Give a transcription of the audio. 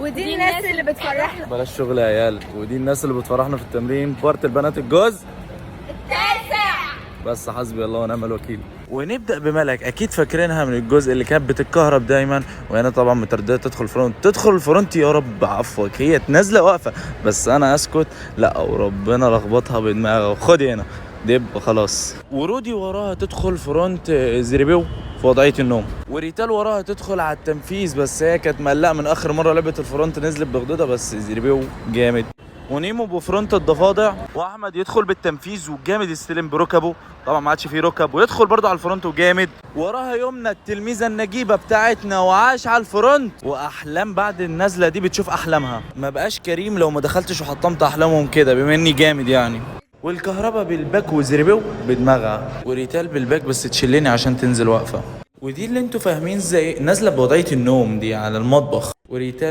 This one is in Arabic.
ودي الناس اللي بتفرحنا. بلاش شغل يا عيال. ودي الناس اللي بتفرحنا في التمرين. بارت البنات الجزء التاسع. بس حسبي الله ونعم الوكيل. ونبدا بملك، اكيد فاكرينها من الجزء اللي كانت بتتكهرب دايما، وهنا طبعا متردده تدخل الفرونت. يا رب عفوك، هي نازله واقفه بس انا اسكت. لا وربنا لخبطها بدماغها. خدي هنا دب خلاص. ورودي وراها تدخل فرونت زريبيو في وضعيه النوم، وريتال وراها تدخل على التنفيذ، بس هي كانت مقلقه من اخر مره لعبت الفرونت، نزلت بخدودها بس زريبيو جامد. ونيمو بفرونت الضفادع، واحمد يدخل بالتنفيذ وجامد يستلم بركبه، طبعا ما عادش فيه ركب، ويدخل برضه على الفرونت وجامد. وراها يمنى التلميذه النجيبه بتاعتنا وعاش على الفرونت. واحلام بعد النزله دي بتشوف احلامها، ما بقاش كريم لو ما دخلتش وحطمت احلامهم كده بما اني جامد يعني. والكهرباء بالباك وزربو بدماغها، وريتال بالباك بس تشلني عشان تنزل واقفه. ودي اللي انتوا فاهمين زي نازله بوضعيه النوم دي على المطبخ. وريتال